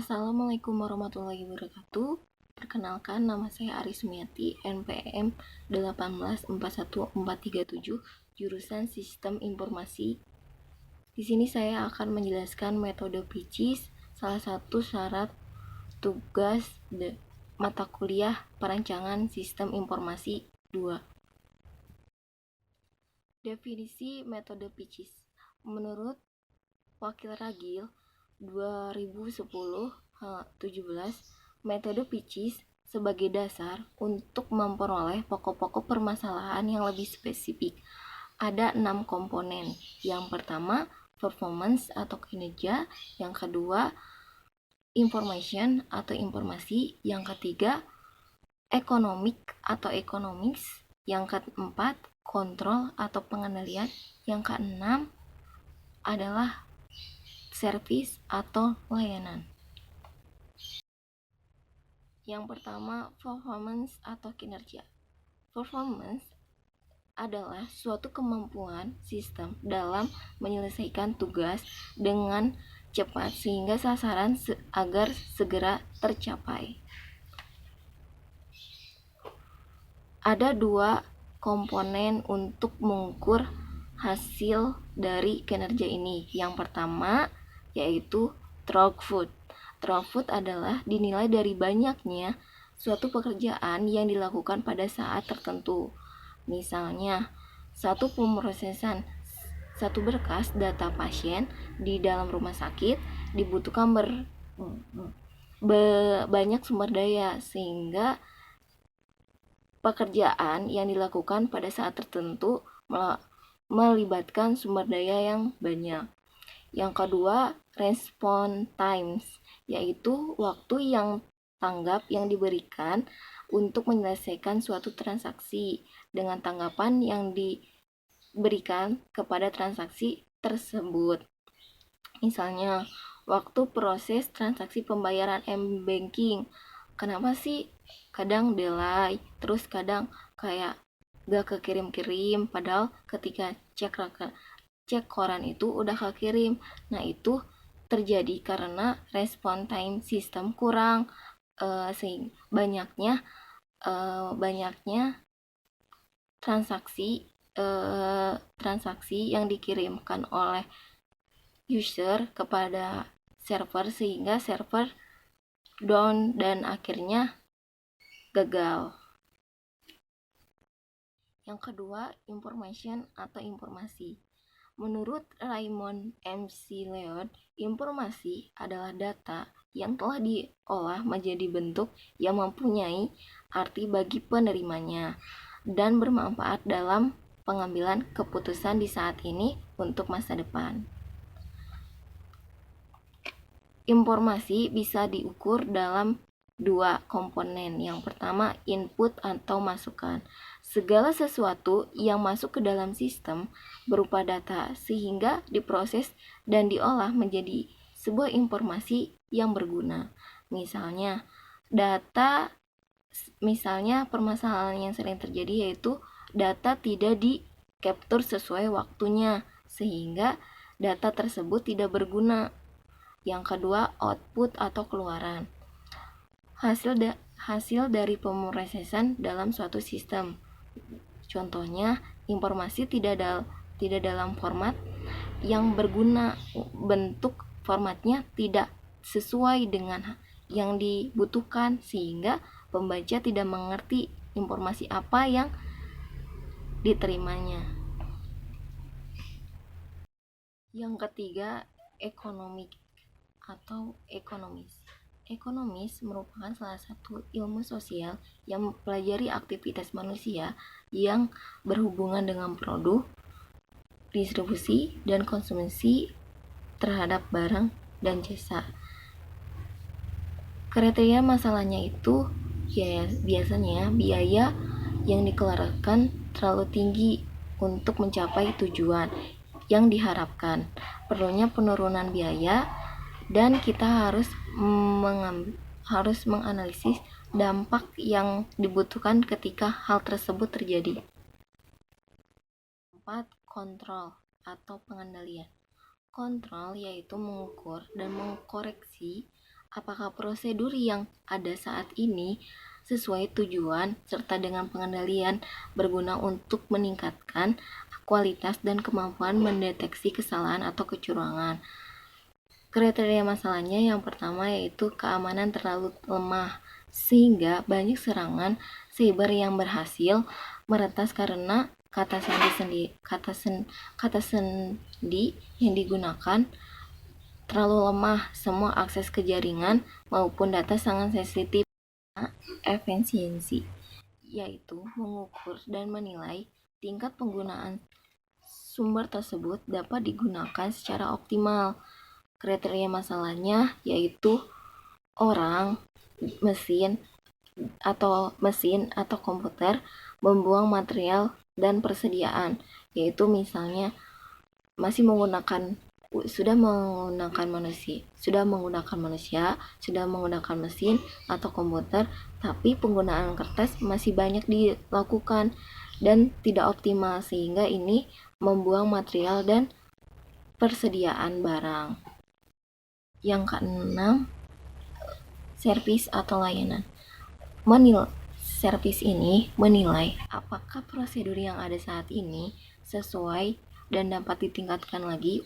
Assalamualaikum warahmatullahi wabarakatuh. Perkenalkan, nama saya Aris Sumiati, NPM 1841437, jurusan Sistem Informasi. Di sini saya akan menjelaskan metode PICIS, salah satu syarat tugas mata kuliah Perancangan Sistem Informasi 2. Definisi metode PICIS. Menurut Wakil Ragil 2010-17, metode PICIS sebagai dasar untuk memperoleh pokok-pokok permasalahan yang lebih spesifik. Ada 6 komponen. Yang pertama, performance atau kinerja. Yang kedua, information atau informasi. Yang ketiga, economic atau economics. Yang keempat, kontrol atau pengendalian. Yang keenam adalah service atau layanan. Yang pertama, performance atau kinerja. Performance adalah suatu kemampuan sistem dalam menyelesaikan tugas dengan cepat sehingga sasaran agar segera tercapai. Ada 2 komponen untuk mengukur hasil dari kinerja ini. Yang pertama yaitu throughput. Throughput adalah dinilai dari banyaknya suatu pekerjaan yang dilakukan pada saat tertentu. Misalnya, satu berkas data pasien di dalam rumah sakit dibutuhkan banyak sumber daya sehingga pekerjaan yang dilakukan pada saat tertentu melibatkan sumber daya yang banyak. Yang kedua, response times, yaitu waktu yang tanggap yang diberikan untuk menyelesaikan suatu transaksi dengan tanggapan yang diberikan kepada transaksi tersebut. Misalnya, waktu proses transaksi pembayaran m-banking. Kenapa sih kadang delay, terus kadang kayak gak kekirim-kirim, padahal ketika cek koran itu udah kekirim. Nah, itu terjadi karena response time sistem kurang, banyaknya transaksi yang dikirimkan oleh user kepada server sehingga server down dan akhirnya gagal. Yang kedua, information atau informasi. Menurut Raymond McLeod, informasi adalah data yang telah diolah menjadi bentuk yang mempunyai arti bagi penerimanya dan bermanfaat dalam pengambilan keputusan di saat ini untuk masa depan. Informasi bisa diukur dalam 2 komponen. Yang pertama, input atau masukan. Segala sesuatu yang masuk ke dalam sistem berupa data sehingga diproses dan diolah menjadi sebuah informasi yang berguna. Misalnya permasalahan yang sering terjadi yaitu data tidak di-capture sesuai waktunya sehingga data tersebut tidak berguna. Yang kedua, output atau keluaran. Hasil dari pemrosesan dalam suatu sistem. Contohnya, informasi tidak dalam format yang berguna, bentuk formatnya tidak sesuai dengan yang dibutuhkan sehingga pembaca tidak mengerti informasi apa yang diterimanya. Yang ketiga, ekonomik atau ekonomis. Ekonomis merupakan salah satu ilmu sosial yang mempelajari aktivitas manusia yang berhubungan dengan produk, distribusi, dan konsumsi terhadap barang dan jasa. Kriteria masalahnya itu biasanya biaya yang dikeluarkan terlalu tinggi untuk mencapai tujuan yang diharapkan. Perlunya penurunan biaya dan kita harus menganalisis dampak yang dibutuhkan ketika hal tersebut terjadi. 4. Kontrol atau pengendalian. Kontrol yaitu mengukur dan mengkoreksi Apakah prosedur yang ada saat ini sesuai tujuan serta dengan pengendalian berguna untuk meningkatkan kualitas dan kemampuan mendeteksi kesalahan atau kecurangan? Kriteria masalahnya yang pertama yaitu keamanan terlalu lemah, sehingga banyak serangan cyber yang berhasil meretas karena kata sandi yang digunakan terlalu lemah. Semua akses ke jaringan maupun data sangat sensitif. Efisiensi yaitu mengukur dan menilai tingkat penggunaan sumber tersebut dapat digunakan secara optimal. Kriteria masalahnya yaitu orang, mesin atau komputer membuang material dan persediaan, yaitu misalnya masih sudah menggunakan manusia, sudah menggunakan mesin atau komputer, tapi penggunaan kertas masih banyak dilakukan dan tidak optimal, sehingga ini membuang material dan persediaan barang. Yang keenam, servis atau layanan. Servis ini menilai apakah prosedur yang ada saat ini sesuai dan dapat ditingkatkan lagi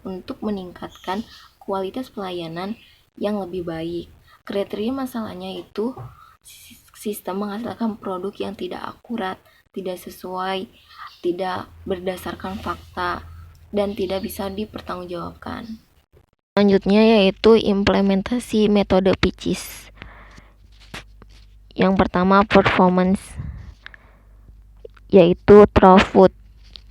untuk meningkatkan kualitas pelayanan yang lebih baik. Kriteria masalahnya itu sistem menghasilkan produk yang tidak akurat, tidak sesuai, tidak berdasarkan fakta, dan tidak bisa dipertanggungjawabkan. Selanjutnya yaitu implementasi metode PICIS. Yang pertama, performance, yaitu throughput,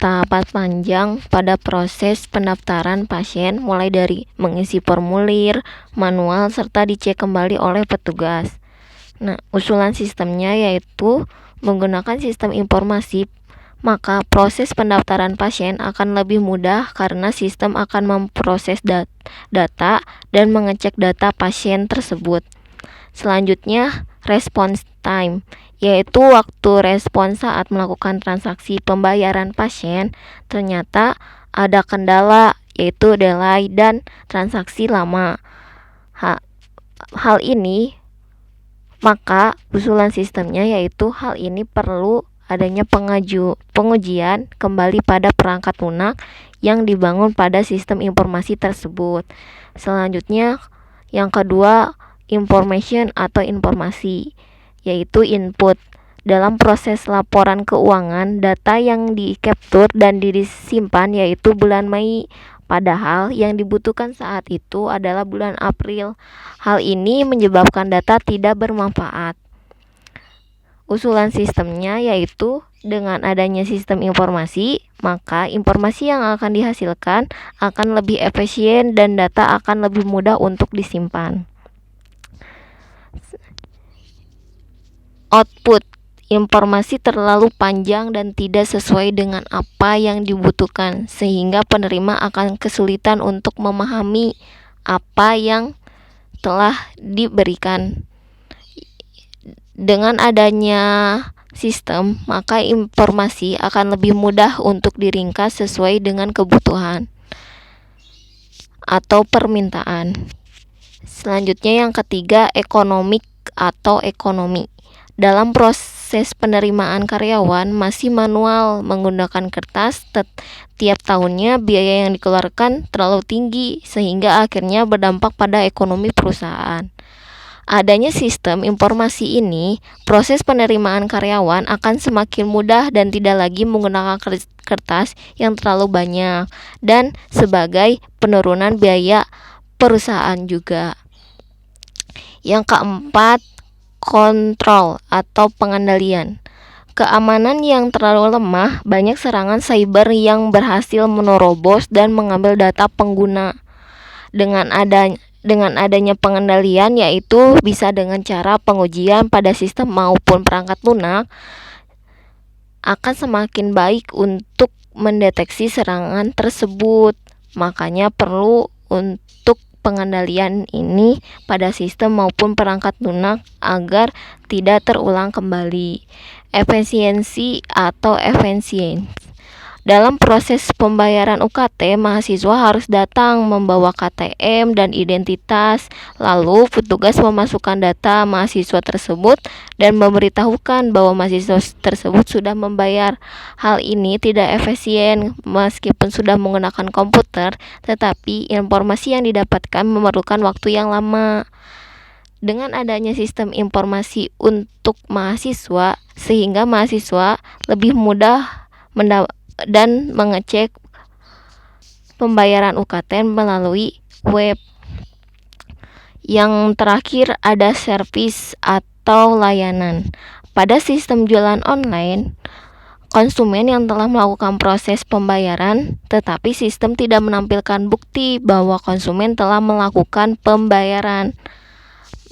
tahapan panjang pada proses pendaftaran pasien, mulai dari mengisi formulir, manual, serta dicek kembali oleh petugas. Nah, usulan sistemnya yaitu menggunakan sistem informasi, maka proses pendaftaran pasien akan lebih mudah karena sistem akan memproses data dan mengecek data pasien tersebut. Selanjutnya, response time, yaitu waktu respon saat melakukan transaksi pembayaran pasien. Ternyata ada kendala, yaitu delay dan transaksi lama. Hal ini, maka usulan sistemnya yaitu hal ini perlu adanya pengujian kembali pada perangkat lunak yang dibangun pada sistem informasi tersebut. Selanjutnya, yang kedua, information atau informasi, yaitu input. Dalam proses laporan keuangan, data yang di-capture dan disimpan yaitu bulan Mei, padahal yang dibutuhkan saat itu adalah bulan April. Hal ini menyebabkan data tidak bermanfaat. Usulan sistemnya yaitu dengan adanya sistem informasi, maka informasi yang akan dihasilkan akan lebih efisien dan data akan lebih mudah untuk disimpan. Output, informasi terlalu panjang dan tidak sesuai dengan apa yang dibutuhkan, sehingga penerima akan kesulitan untuk memahami apa yang telah diberikan. Dengan adanya sistem, maka informasi akan lebih mudah untuk diringkas sesuai dengan kebutuhan atau permintaan. Selanjutnya yang ketiga, ekonomi. Dalam proses penerimaan karyawan masih manual menggunakan kertas, tiap tahunnya biaya yang dikeluarkan terlalu tinggi sehingga akhirnya berdampak pada ekonomi perusahaan. Adanya sistem informasi ini, proses penerimaan karyawan akan semakin mudah dan tidak lagi menggunakan kertas yang terlalu banyak, dan sebagai penurunan biaya perusahaan juga. Yang keempat, kontrol atau pengendalian. Keamanan yang terlalu lemah, banyak serangan cyber yang berhasil menerobos dan mengambil data pengguna. Dengan adanya pengendalian, yaitu bisa dengan cara pengujian pada sistem maupun perangkat lunak, akan semakin baik untuk mendeteksi serangan tersebut. Makanya perlu untuk pengendalian ini pada sistem maupun perangkat lunak agar tidak terulang kembali. Efisiensi atau efisiensi, Dalam proses pembayaran UKT, mahasiswa harus datang membawa KTM dan identitas. Lalu, petugas memasukkan data mahasiswa tersebut dan memberitahukan bahwa mahasiswa tersebut sudah membayar. Hal ini tidak efisien meskipun sudah menggunakan komputer, tetapi informasi yang didapatkan memerlukan waktu yang lama. Dengan adanya sistem informasi untuk mahasiswa, sehingga mahasiswa lebih mudah dan mengecek pembayaran UKT melalui web. Yang terakhir ada servis atau layanan. Pada sistem jualan online, konsumen yang telah melakukan proses pembayaran, tetapi sistem tidak menampilkan bukti bahwa konsumen telah melakukan pembayaran.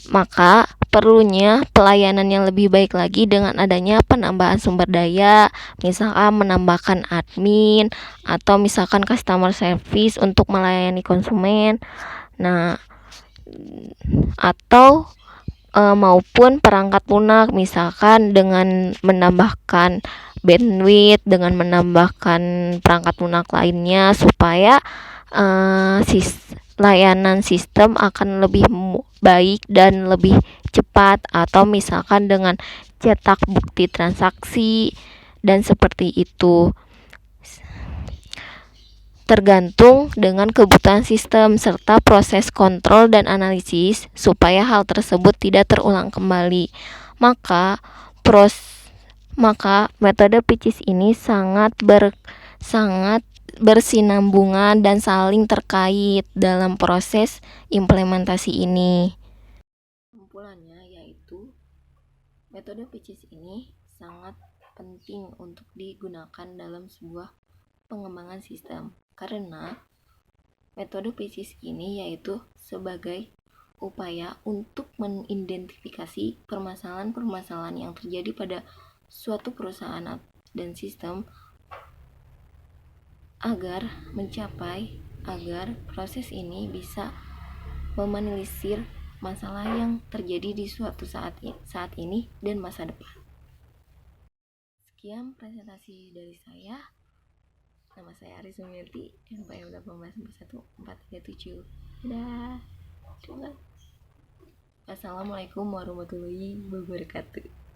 Maka perlunya pelayanan yang lebih baik lagi dengan adanya penambahan sumber daya, misalkan menambahkan admin atau misalkan customer service untuk melayani konsumen. Nah, atau maupun perangkat lunak, misalkan dengan menambahkan bandwidth, dengan menambahkan perangkat lunak lainnya supaya layanan sistem akan lebih baik dan lebih cepat, atau misalkan dengan cetak bukti transaksi dan seperti itu. Tergantung dengan kebutuhan sistem serta proses kontrol dan analisis supaya hal tersebut tidak terulang kembali. Maka metode PICIS ini sangat bersinambungan dan saling terkait dalam proses implementasi ini. Kesimpulannya yaitu metode PICIS ini sangat penting untuk digunakan dalam sebuah pengembangan sistem, karena metode PICIS ini yaitu sebagai upaya untuk mengidentifikasi permasalahan-permasalahan yang terjadi pada suatu perusahaan dan sistem agar proses ini bisa meminimalisir masalah yang terjadi di suatu saat ini dan masa depan. Sekian presentasi dari saya. Nama saya Aris Sumiati, NPM 1841437. Dadah. Assalamualaikum warahmatullahi wabarakatuh.